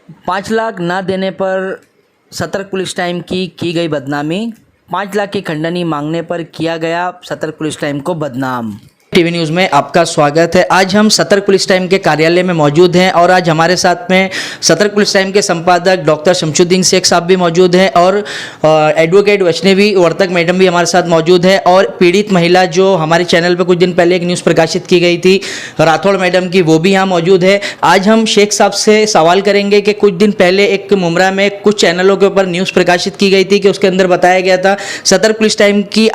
5 लाख ना देने पर सतर्क पुलिस टाइम की गई बदनामी। 5 लाख की खंडनी मांगने पर किया गया सतर्क पुलिस टाइम को बदनाम। टीवी न्यूज़ में आपका स्वागत है। आज हम सतर्क पुलिस टाइम के कार्यालय में मौजूद हैं और आज हमारे साथ में सतर्क पुलिस टाइम के संपादक डॉक्टर शमशुद्दीन शेख साहब भी मौजूद हैं और एडवोकेट वैष्णवी वर्तक मैडम भी हमारे साथ मौजूद है। और पीड़ित महिला जो हमारे चैनल पर कुछ दिन पहले एक न्यूज़ प्रकाशित की गई थी राठौड़ मैडम की, वो भी यहाँ मौजूद है। आज हम शेख साहब से सवाल करेंगे कि कुछ दिन पहले एक मुमरा में कुछ चैनलों के ऊपर न्यूज़ प्रकाशित की गई थी कि उसके अंदर बताया गया था सतर्क पुलिस टाइम की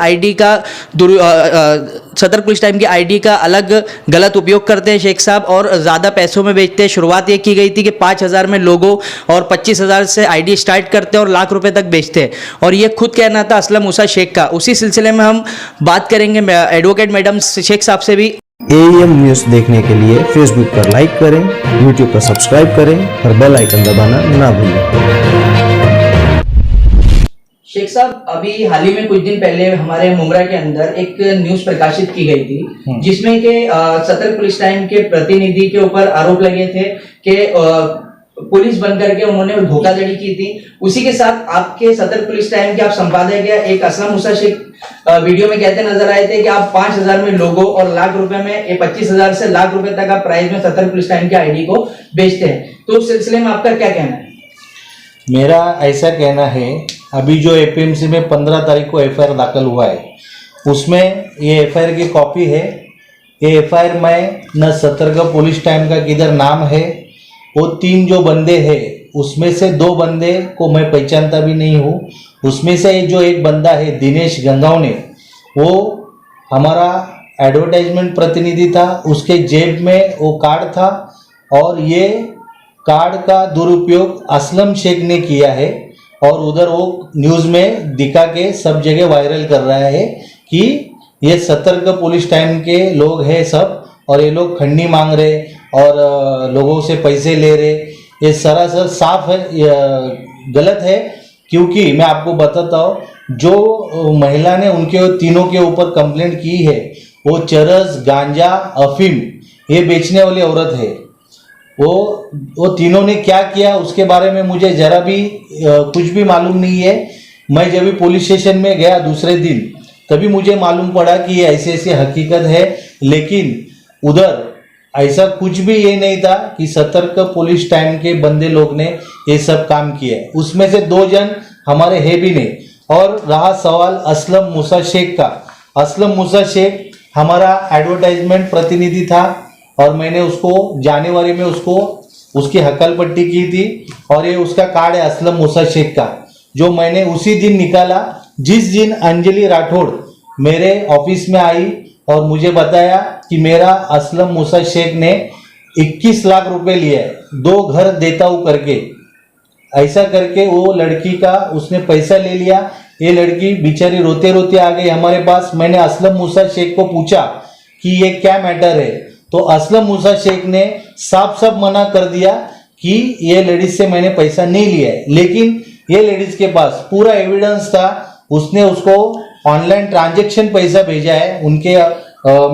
सतर्क पुलिस टाइम की आईडी का अलग गलत उपयोग करते हैं शेख साहब और ज़्यादा पैसों में बेचते हैं। शुरुआत ये की गई थी कि 5,000 में लोगो और 25,000 से आईडी स्टार्ट करते हैं और लाख रुपए तक बेचते हैं, और ये खुद कहना था असलम मूसा शेख का। उसी सिलसिले में हम बात करेंगे एडवोकेट मैडम शेख साहब से भी। AEM न्यूज़ देखने के लिए फेसबुक पर लाइक करें, यूट्यूब पर सब्सक्राइब करें और बेल आइकन दबाना ना भूलें। शेख साहब, अभी हाल ही में कुछ दिन पहले हमारे मुमरा के अंदर एक न्यूज प्रकाशित की गई थी जिसमें के सतर्क पुलिस टाइम के प्रतिनिधि के ऊपर आरोप लगे थे कि पुलिस बन करके उन्होंने धोखाधड़ी की थी। उसी के साथ आपके सतर्क पुलिस टाइम के आप संपादक एक असलम मूसा शेख वीडियो में कहते नजर आए थे कि आप 5,000 में लोगो और लाख रुपए में 25,000 से लाख रुपए तक आप प्राइस में सतर्क पुलिस टाइम के आईडी को बेचते हैं। तो उस सिलसिले में आपका क्या कहना है? मेरा ऐसा कहना है, अभी जो एपीएमसी में 15 तारीख को एफआईआर दाखिल हुआ है उसमें ये एफआईआर की कॉपी है। ये एफआईआर में न सतर्क पुलिस टाइम का किधर नाम है, वो 3 जो बंदे हैं उसमें से 2 बंदे को मैं पहचानता भी नहीं हूँ। उसमें से जो एक बंदा है दिनेश गंगावने, वो हमारा एडवर्टाइजमेंट प्रतिनिधि था, उसके जेब में वो कार्ड था और ये कार्ड का दुरुपयोग असलम शेख ने किया है और उधर वो न्यूज़ में दिखा के सब जगह वायरल कर रहा है कि ये सतर्क पुलिस टाइम के लोग हैं सब, और ये लोग खंडनी मांग रहे और लोगों से पैसे ले रहे। ये सरासर साफ है, गलत है। क्योंकि मैं आपको बताता हूँ, जो महिला ने उनके तीनों के ऊपर कंप्लेंट की है वो चरस, गांजा, अफीम ये बेचने वाली औरत है। वो तीनों ने क्या किया उसके बारे में मुझे जरा भी कुछ भी मालूम नहीं है। मैं जब भी पुलिस स्टेशन में गया दूसरे दिन तभी मुझे मालूम पड़ा कि ये ऐसी ऐसी हकीकत है, लेकिन उधर ऐसा कुछ भी ये नहीं था कि सतर्क पुलिस टाइम के बंदे लोग ने ये सब काम किया है। उसमें से 2 जन हमारे है भी नहीं। और रहा सवाल असलम मूसा शेख का, असलम मूसा शेख हमारा एडवर्टाइजमेंट प्रतिनिधि था और मैंने उसको जनवरी में उसकी हकल पट्टी की थी और ये उसका कार्ड है असलम मूसा शेख का, जो मैंने उसी दिन निकाला जिस दिन अंजलि राठौड़ मेरे ऑफिस में आई और मुझे बताया कि मेरा असलम मूसा शेख ने 21 लाख रुपए लिए, 2 घर देता हूँ करके, ऐसा करके वो लड़की का उसने पैसा ले लिया। ये लड़की बेचारी रोते रोते आ गई हमारे पास। मैंने असलम मूसा शेख को पूछा कि ये क्या मैटर है, तो असलम मूसा शेख ने साफ साफ मना कर दिया कि ये लेडीज से मैंने पैसा नहीं लिया है। लेकिन ये लेडीज के पास पूरा एविडेंस था, उसने उसको ऑनलाइन ट्रांजैक्शन पैसा भेजा है उनके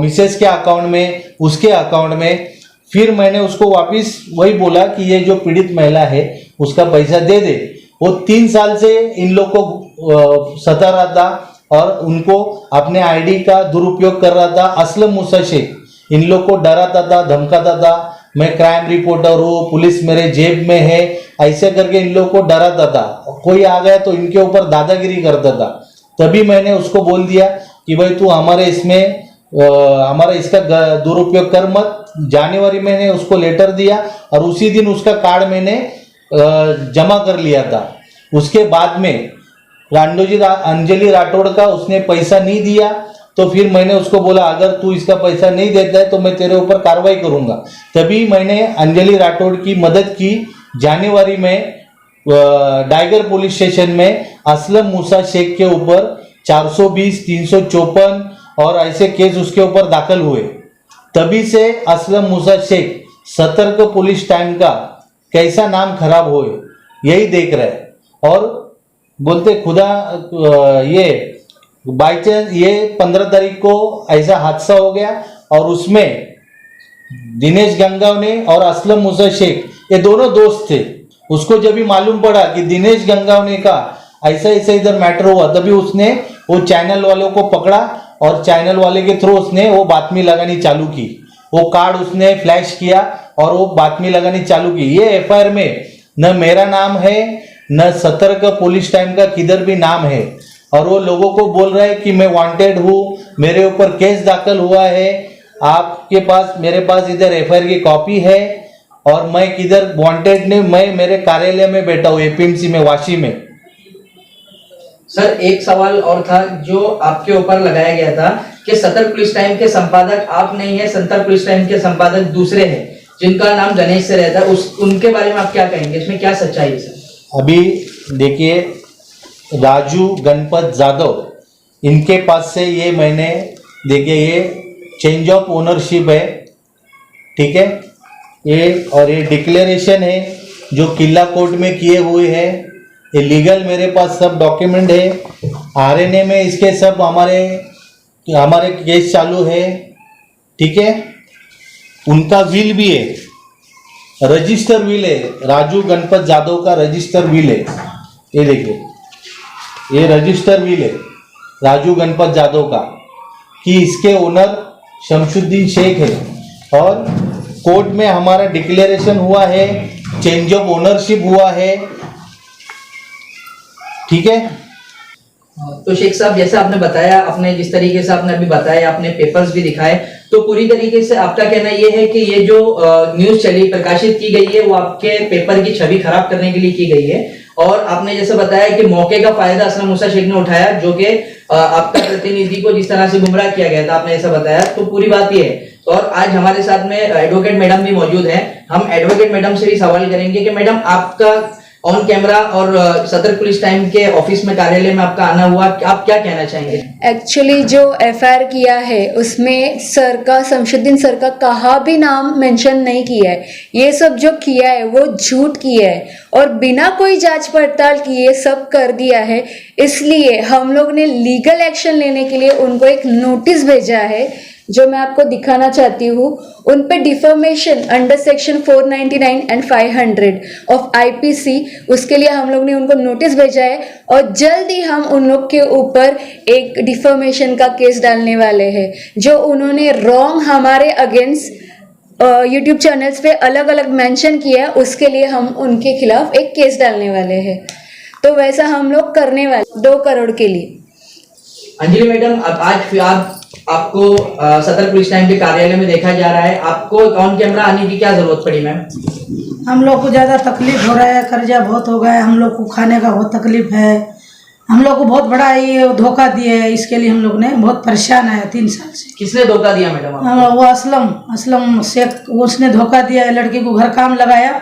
मिसेस के अकाउंट में, उसके अकाउंट में। फिर मैंने उसको वापस वही बोला कि ये जो पीड़ित महिला है उसका पैसा दे दे। वो 3 साल से इन लोग को सता रहा था और उनको अपने आईडी का दुरुपयोग कर रहा था। असलम मूसा शेख इन लोग को डराता था, धमकाता था, मैं क्राइम रिपोर्टर हूँ, पुलिस मेरे जेब में है, ऐसे करके इन लोग को डराता था। कोई आ गया तो इनके ऊपर दादागिरी करता था। तभी मैंने उसको बोल दिया कि भाई तू हमारे इसका दुरुपयोग कर मत। जनवरी मैंने उसको लेटर दिया और उसी दिन उसका कार्ड मैंने जमा कर लिया था। उसके बाद में अंजलि राठौड़ का उसने पैसा नहीं दिया, तो फिर मैंने उसको बोला अगर तू इसका पैसा नहीं देता है तो मैं तेरे ऊपर कार्रवाई करूंगा। तभी मैंने अंजलि राठौड़ की मदद की। जनवरी में डाइगर पुलिस स्टेशन में असलम मूसा शेख के ऊपर 420, 354 और ऐसे केस उसके ऊपर दाखिल हुए। तभी से असलम मूसा शेख सतर्क पुलिस टाइम का कैसा नाम खराब हो यही देख रहे और बोलते खुदा ये बाई चांस ये 15 तारीख को ऐसा हादसा हो गया और उसमें दिनेश गंगावने और असलम मूसा शेख ये दोनों दोस्त थे। उसको जब भी मालूम पड़ा कि दिनेश गंगावने का ऐसा ऐसा इधर मैटर हुआ, तभी उसने वो चैनल वालों को पकड़ा और चैनल वाले के थ्रू उसने वो बातमी लगानी चालू की। वो कार्ड उसने फ्लैश किया और वो बातमी लगानी चालू की। ये एफआईआर में न मेरा नाम है न सतर्क पुलिस टाइम का किधर भी नाम है, और वो लोगों को बोल रहा है कि मैं वांटेड हूँ, मेरे ऊपर केस दाखिल हुआ है, आपके पास मेरे पास इधर एफआईआर की कॉपी है और मैं किधर वांटेड नहीं, मैं मेरे कार्यालय में बैठा हूँ एपीएमसी में वाशी में। सर एक सवाल और था जो आपके ऊपर लगाया गया था कि सतर्क पुलिस टाइम के संपादक आप नहीं है, सतर्क पुलिस टाइम के संपादक दूसरे हैं जिनका नाम गणेश से रहता है, उस उनके बारे में आप क्या कहेंगे, इसमें क्या सच्चाई है सर? अभी देखिए, राजू गणपत जाधव, इनके पास से ये मैंने देखिए ये चेंज ऑफ ओनरशिप है, ठीक है, ये और ये डिक्लेरेशन है जो किला कोर्ट में किए हुए हैं, ये लीगल मेरे पास सब डॉक्यूमेंट है। आरएनए में इसके सब हमारे केस चालू है, ठीक है। उनका विल भी है, रजिस्टर विल है, राजू गणपत जाधव का रजिस्टर विल है, ये देखिए ये रजिस्टर विल है राजू गणपत जाधव का, कि इसके ओनर शमशुद्दीन शेख है और कोर्ट में हमारा डिक्लेरेशन हुआ है, चेंज ऑफ ओनरशिप हुआ है, ठीक है। तो शेख साहब जैसे आपने बताया, आपने जिस तरीके से आपने अभी बताया, आपने पेपर्स भी दिखाए, तो पूरी तरीके से आपका कहना ये है कि ये जो न्यूज चली प्रकाशित की गई है वो आपके पेपर की छवि खराब करने के लिए की गई है, और आपने जैसे बताया कि मौके का फायदा असलम मूसा शेख ने उठाया जो कि आपका प्रतिनिधि को जिस तरह से गुमराह किया गया था, आपने ऐसा बताया, तो पूरी बात ये है। और आज हमारे साथ में एडवोकेट मैडम भी मौजूद हैं, हम एडवोकेट मैडम से भी सवाल करेंगे कि मैडम आपका ऑन कैमरा और सदर पुलिस टाइम के ऑफिस में कार्यालय में आपका आना हुआ, आप क्या कहना चाहेंगे? एक्चुअली जो एफआईआर किया है उसमें सर का, शमशुद्दीन सर का कहा भी नाम मेंशन नहीं किया है। ये सब जो किया है वो झूठ किया है और बिना कोई जांच पड़ताल किए सब कर दिया है। इसलिए हम लोग ने लीगल एक्शन लेने के लिए उनको एक नोटिस भेजा है जो मैं आपको दिखाना चाहती हूँ। उन पे deformation under section 499 and 500 of IPC, उसके लिए हम लोग ने उनको नोटिस भेजा है और जल्द ही हम उन लोग के ऊपर एक डिफॉर्मेशन का केस डालने वाले हैं। जो उन्होंने रॉन्ग हमारे अगेंस्ट यूट्यूब चैनल्स पे अलग अलग मेंशन किया है, उसके लिए हम उनके खिलाफ एक केस डालने वाले हैं। तो वैसा हम लोग करने वाले 2 करोड़ के लिए। अंजलि मैडम, अब आज आपको सदर पुलिस टाइम के कार्यालय में देखा जा रहा है, आपको ऑन कैमरा आने की क्या जरूरत पड़ी मैम? हम लोग को ज़्यादा तकलीफ हो रहा है, कर्जा बहुत हो गया है, हम लोग को खाने का बहुत तकलीफ है, हम लोग को बहुत बड़ा ये धोखा दिए है, इसके लिए हम लोग ने बहुत परेशान है 3 साल से। किसने धोखा दिया मैडम? वो असलम शेख, उसने धोखा दिया है, लड़की को घर काम लगाया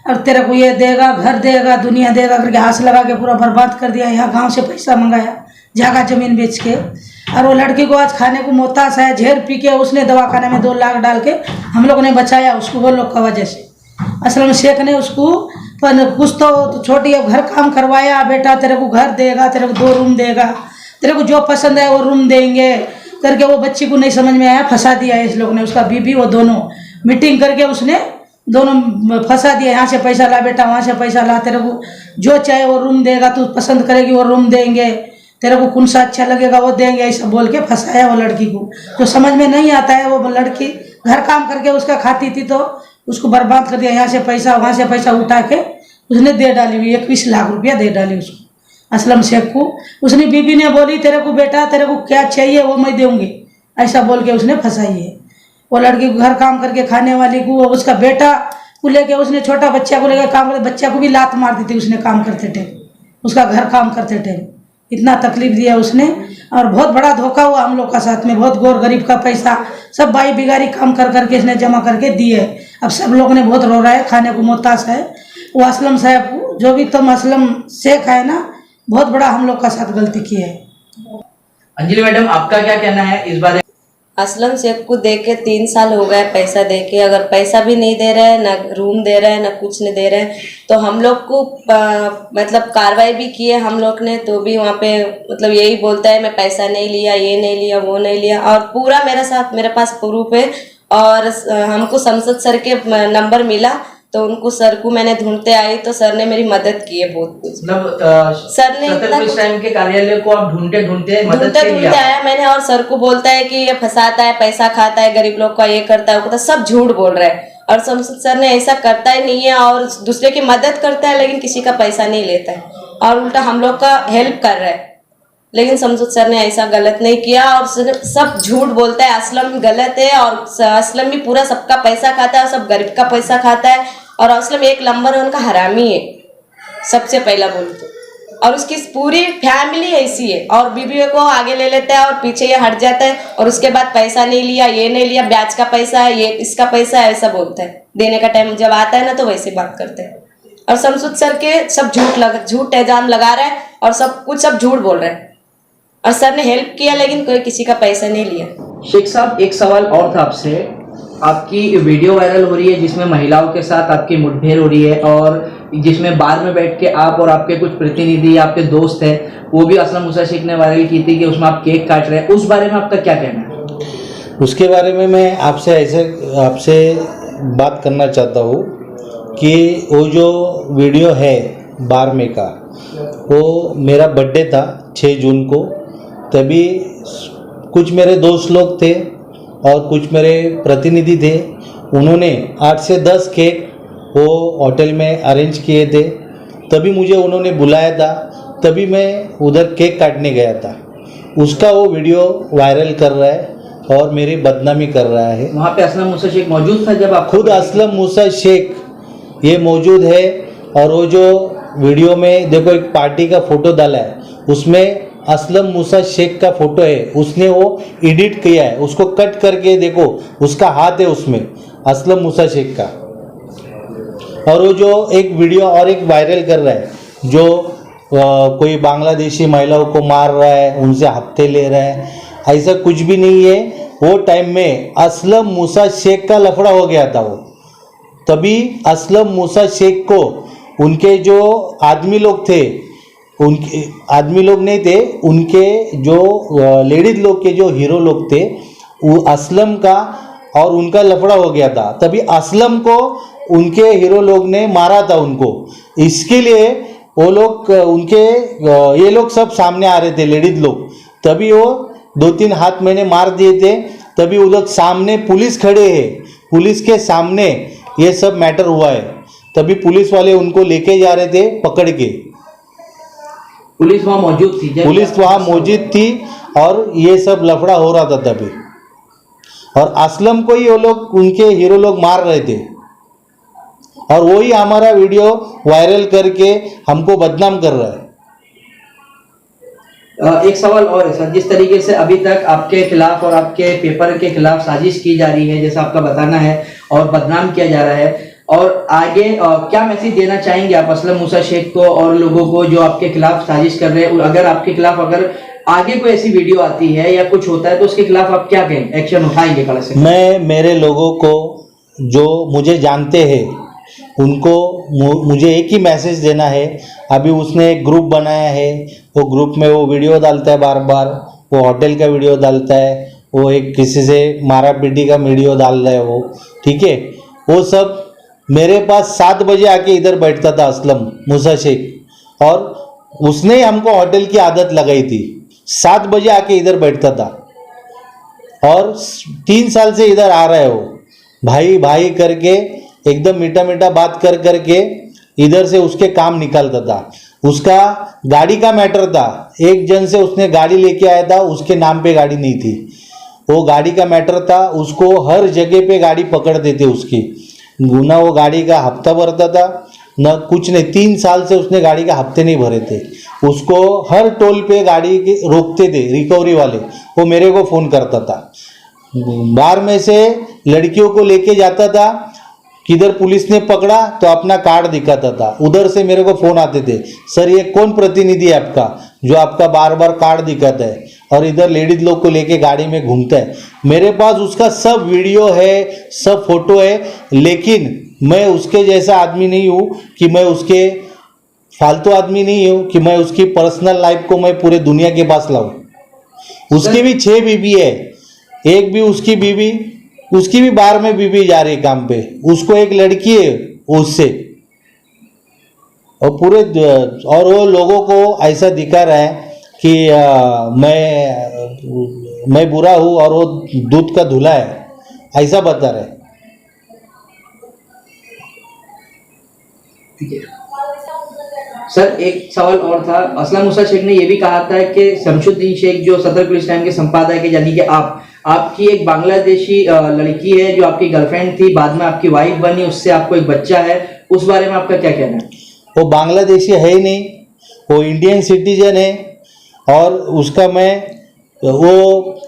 और तेरे को ये देगा, घर देगा, दुनिया देगा करके आस लगा के पूरा बर्बाद कर दिया। यहाँ गाँव से पैसा मंगाया जगह जमीन बेच के, और वो लड़की को आज खाने को मोहताज है, झेर पी के उसने दवाखाने में 2 लाख डाल के हम लोग ने बचाया उसको वो लोग का वजह से। असलम शेख ने उसको पर कुछ तो छोटी घर काम करवाया, बेटा तेरे को घर देगा, तेरे को 2 रूम देगा, तेरे को जो पसंद है वो रूम देंगे करके वो बच्ची को नहीं समझ में आया, फंसा दिया है इस लोग ने। उसका बीबी वो दोनों मीटिंग करके उसने दोनों फंसा दिया, यहाँ से पैसा ला बेटा, वहाँ से पैसा ला, तेरे को जो चाहे वो रूम देगा, तू पसंद करेगी वो रूम देंगे, तेरे को कौन सा अच्छा लगेगा वो देंगे, ऐसा बोल के फंसाया वो लड़की को। जो समझ में नहीं आता है, वो लड़की घर काम करके उसका खाती थी तो उसको बर्बाद कर दिया। यहाँ से पैसा वहाँ से पैसा उठा के उसने दे डाली हुई, 21 लाख रुपया दे डाली उसको असलम शेख को। उसने बीबी ने बोली तेरे को बेटा तेरे को क्या चाहिए वो मैं दूंगी, ऐसा बोल के उसने फंसाई है वो लड़की को। घर काम करके खाने वाली को, उसका बेटा को लेके उसने छोटा बच्चा को लेकर काम करते, बच्चा को भी लात मार दी थी उसने काम करते टाइम, उसका घर काम करते टाइम इतना तकलीफ दिया उसने। और बहुत बड़ा धोखा हुआ हम लोग का साथ में, बहुत गौर गरीब का पैसा सब भाई बिगारी काम कर करके इसने जमा करके दिए। अब सब लोग ने बहुत रो रहा है, खाने को मोहताज है। वो असलम साहब जो भी तुम असलम शेख है ना, बहुत बड़ा हम लोग का साथ गलती की है। अंजलि मैडम, आपका क्या कहना है इस बारे? असलम शेख को दे के 3 साल हो गए पैसा दे के, अगर पैसा भी नहीं दे रहे हैं, ना रूम दे रहे हैं, ना कुछ नहीं दे रहे हैं, तो हम लोग को मतलब कार्रवाई भी की है हम लोग ने, तो भी वहाँ पे मतलब यही बोलता है मैं पैसा नहीं लिया, ये नहीं लिया, वो नहीं लिया, और पूरा मेरे पास प्रूफ है। और हमको संसद सर के नंबर मिला तो उनको सर को मैंने ढूंढते आई तो सर ने मेरी मदद की है बहुत कुछ। मतलब सर ने सतर्क पुलिस टाइम के कार्यालय को आप ढूंढते ढूंढते मदद ढूंढते के लिए ढूंढते आया मैंने, और सर को बोलता है कि ये फंसाता है, पैसा खाता है गरीब लोग का, ये करता है वो करता है, सब झूठ बोल रहा है। और शमसुद सर ने ऐसा करता ही नहीं है, और दूसरे की मदद करता है लेकिन किसी का पैसा नहीं लेता है, और उल्टा हम लोग का हेल्प कर रहा है। लेकिन शमसुद सर ने ऐसा गलत नहीं किया, और सब झूठ बोलता है। असलम गलत है, और असलम भी पूरा सबका पैसा खाता है, सब गरीब का पैसा खाता है, और असलम एक नंबर उनका हरामी है सबसे पहला बोल तो। और उसकी पूरी फैमिली ऐसी है, और बीवी को आगे ले लेता है और पीछे ये हट जाता है, और उसके बाद पैसा नहीं लिया, ये नहीं लिया, ब्याज का पैसा है, ये इसका पैसा है, ऐसा बोलता है। देने का टाइम जब आता है ना तो वैसे बात करते हैं। और शमसुद सर के सब झूठ इल्जाम लगा रहा है, और सब झूठ बोल रहा है। और सर ने हेल्प किया लेकिन कोई किसी का पैसा नहीं लिया। शेख साहब, एक सवाल और था आपसे। आपकी वीडियो वायरल हो रही है जिसमें महिलाओं के साथ आपकी मुठभेड़ हो रही है, और जिसमें बार में बैठ के आप और आपके कुछ प्रतिनिधि, आपके दोस्त हैं, वो भी असलम मूसा शेख ने वायरल की थी कि उसमें आप केक काट रहे हैं, उस बारे में आपका क्या कहना है? उसके बारे में मैं आपसे बात करना चाहता हूँ कि वो जो वीडियो है बार में का, वो मेरा बर्थडे था 6 जून को। तभी कुछ मेरे दोस्त लोग थे और कुछ मेरे प्रतिनिधि थे, उन्होंने 8 से 10 केक वो होटल में अरेंज किए थे। तभी मुझे उन्होंने बुलाया था, तभी मैं उधर केक काटने गया था। उसका वो वीडियो वायरल कर रहा है और मेरी बदनामी कर रहा है। वहाँ पे असलम मूसा शेख मौजूद था जब आप? खुद असलम मूसा शेख ये मौजूद है, और वो जो वीडियो में देखो एक पार्टी का फोटो डाला है, उसमें असलम मूसा शेख का फोटो है, उसने वो एडिट किया है, उसको कट करके देखो उसका हाथ है उसमें असलम मूसा शेख का। और वो जो एक वीडियो और एक वायरल कर रहा है, जो कोई बांग्लादेशी महिलाओं को मार रहा है, उनसे हफ्ते ले रहा है, ऐसा कुछ भी नहीं है। वो टाइम में असलम मूसा शेख का लफड़ा हो गया था वो। तभी असलम मूसा शेख को उनके जो आदमी लोग थे, उनके आदमी लोग नहीं थे, उनके जो लेडीज लोग के जो हीरो लोग थे, वो असलम का और उनका लफड़ा हो गया था। तभी असलम को उनके हीरो लोग ने मारा था उनको। इसके लिए वो लोग उनके ये लोग सब सामने आ रहे थे लेडीज लोग, तभी वो 2-3 हाथ मैंने मार दिए थे। तभी वो लोग सामने पुलिस खड़े है, पुलिस के सामने ये सब मैटर हुआ है। तभी पुलिस वाले उनको लेके जा रहे थे पकड़ के। पुलिस वहाँ मौजूद थी? पुलिस वहाँ मौजूद थी और ये सब लफड़ा हो रहा था तभी। और असलम को ही वो लोग उनके हीरो लोग मार रहे थे, और वही हमारा वीडियो वायरल करके हमको बदनाम कर रहा है। एक सवाल और है सर, जिस तरीके से अभी तक आपके खिलाफ और आपके पेपर के खिलाफ साजिश की जा रही है, जैसा आपका बताना है, और बदनाम किया जा रहा है, और आगे क्या मैसेज देना चाहेंगे आप असलम मूसा शेख को और लोगों को जो आपके खिलाफ साजिश कर रहे हैं? अगर आपके खिलाफ अगर आगे कोई ऐसी वीडियो आती है या कुछ होता है तो उसके खिलाफ आप क्या कहेंगे, एक्शन उठाएंगे कल से? मैं मेरे लोगों को जो मुझे जानते हैं उनको मुझे एक ही मैसेज देना है। अभी उसने एक ग्रुप बनाया है, वो ग्रुप में वो वीडियो डालता है, बार बार वो होटल का वीडियो डालता है, वो एक किसी से मारा पीटी का वीडियो डाल रहा है वो, ठीक है। वो सब मेरे पास 7 बजे आके इधर बैठता था असलम मूसा शेख, और उसने हमको होटल की आदत लगाई थी। 7 बजे आके इधर बैठता था, और 3 साल से इधर आ रहा है वो, भाई भाई करके एकदम मीठा मीठा बात कर करके इधर से उसके काम निकालता था। उसका गाड़ी का मैटर था, एक जन से उसने गाड़ी लेके आया था, उसके नाम पे गाड़ी नहीं थी, वो गाड़ी का मैटर था। उसको हर जगह पे गाड़ी पकड़ देते उसकी, ना वो गाड़ी का हफ्ता भरता था न कुछ नहीं। 3 साल से उसने गाड़ी का हफ्ते नहीं भरे थे। उसको हर टोल पे गाड़ी रोकते थे रिकवरी वाले, वो मेरे को फ़ोन करता था। बाहर में से लड़कियों को लेके जाता था, किधर पुलिस ने पकड़ा तो अपना कार्ड दिखाता था। उधर से मेरे को फ़ोन आते थे, सर ये कौन प्रतिनिधि है आपका जो आपका बार बार कार्ड दिखाता है और इधर लेडीज लोग को लेके गाड़ी में घूमता है। मेरे पास उसका सब वीडियो है, सब फोटो है, लेकिन मैं उसके जैसा आदमी नहीं हूँ कि मैं उसके फालतू आदमी नहीं हूँ कि मैं उसकी पर्सनल लाइफ को मैं पूरे दुनिया के पास लाऊं। उसकी भी 6 बीबी है, एक भी उसकी बीवी, उसकी भी बाहर में बीबी जा रही काम पे। उसको एक लड़की है, उससे, और पूरे और वो लोगों को ऐसा दिखा रहा है कि मैं बुरा हूँ और वो दूध का धुला है, ऐसा बता रहे हैं। सर एक सवाल और था, असलम मूसा शेख ने यह भी कहा था कि शमशुद्दीन शेख जो सदर पुलिस टाइम के संपादक है, यानी कि आपकी एक बांग्लादेशी लड़की है जो आपकी गर्लफ्रेंड थी, बाद में आपकी वाइफ बनी, उससे आपको एक बच्चा है, उस बारे में आपका क्या कहना है? वो बांग्लादेशी है ही नहीं, वो इंडियन सिटीजन है, और उसका वो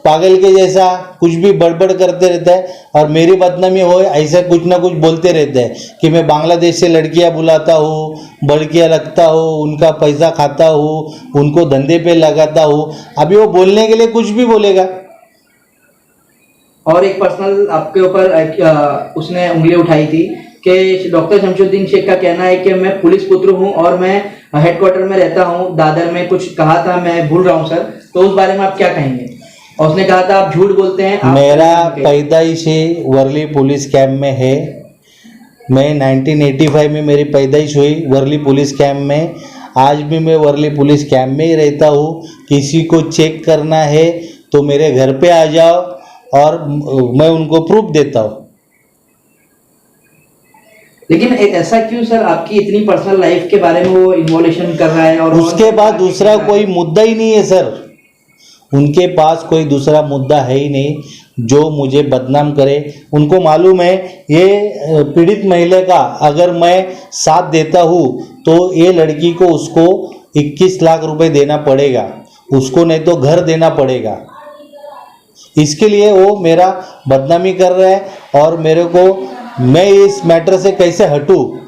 पागल के जैसा कुछ भी बड़बड़ करते रहता है और मेरी बदनामी हो ऐसा कुछ ना कुछ बोलते रहते हैं कि मैं बांग्लादेश से लड़कियां बुलाता हूँ, बड़कियां रखता हूँ, उनका पैसा खाता हूँ, उनको धंधे पे लगाता हूँ। अभी वो बोलने के लिए कुछ भी बोलेगा। और एक पर्सनल आपके ऊपर उसने उंगली उठाई थी कि डॉक्टर शमशुद्दीन शेख का कहना है कि मैं पुलिस पुत्र हूं और मैं हेडक्वार्टर में रहता हूं, दादर में, कुछ कहा था, मैं भूल रहा हूं सर, तो उस बारे में आप क्या कहेंगे? और उसने कहा था आप झूठ बोलते हैं। मेरा पैदाइश वर्ली पुलिस कैंप में है। मैं 1985 में मेरी पैदाइश हुई वर्ली पुलिस कैंप में। आज भी मैं वर्ली पुलिस कैंप में ही रहता हूँ। किसी को चेक करना है तो मेरे घर पे आ जाओ और मैं उनको प्रूफ देता हूँ। लेकिन ऐसा क्यों सर, आपकी इतनी पर्सनल लाइफ के बारे में वो इन्वॉल्यूशन कर रहा है? और उसके बाद दूसरा कोई मुद्दा ही नहीं है सर, उनके पास कोई दूसरा मुद्दा है ही नहीं जो मुझे बदनाम करे। उनको मालूम है ये पीड़ित महिला का अगर मैं साथ देता हूँ तो ये लड़की को उसको 21 लाख रुपए देना पड़ेगा, उसको नहीं तो घर देना पड़ेगा। इसके लिए वो मेरा बदनामी कर रहा है और मेरे को, मैं इस मैटर से कैसे हटूँ,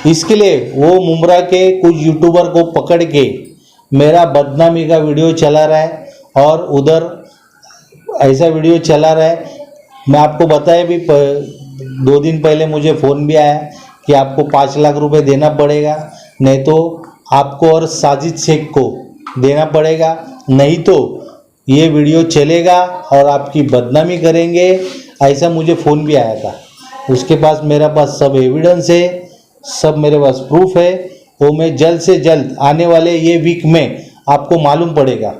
इसके लिए वो मुमरा के कुछ यूट्यूबर को पकड़ के मेरा बदनामी का वीडियो चला रहा है और उधर ऐसा वीडियो चला रहा है। मैं आपको बताया भी 2 दिन पहले मुझे फ़ोन भी आया कि आपको 5 लाख रुपए देना पड़ेगा, नहीं तो आपको और साजिद शेख को देना पड़ेगा, नहीं तो ये वीडियो चलेगा और आपकी बदनामी करेंगे, ऐसा मुझे फ़ोन भी आया था। उसके पास मेरे पास सब एविडेंस है, सब मेरे पास प्रूफ है। वो मैं जल्द से जल्द आने वाले ये वीक में आपको मालूम पड़ेगा।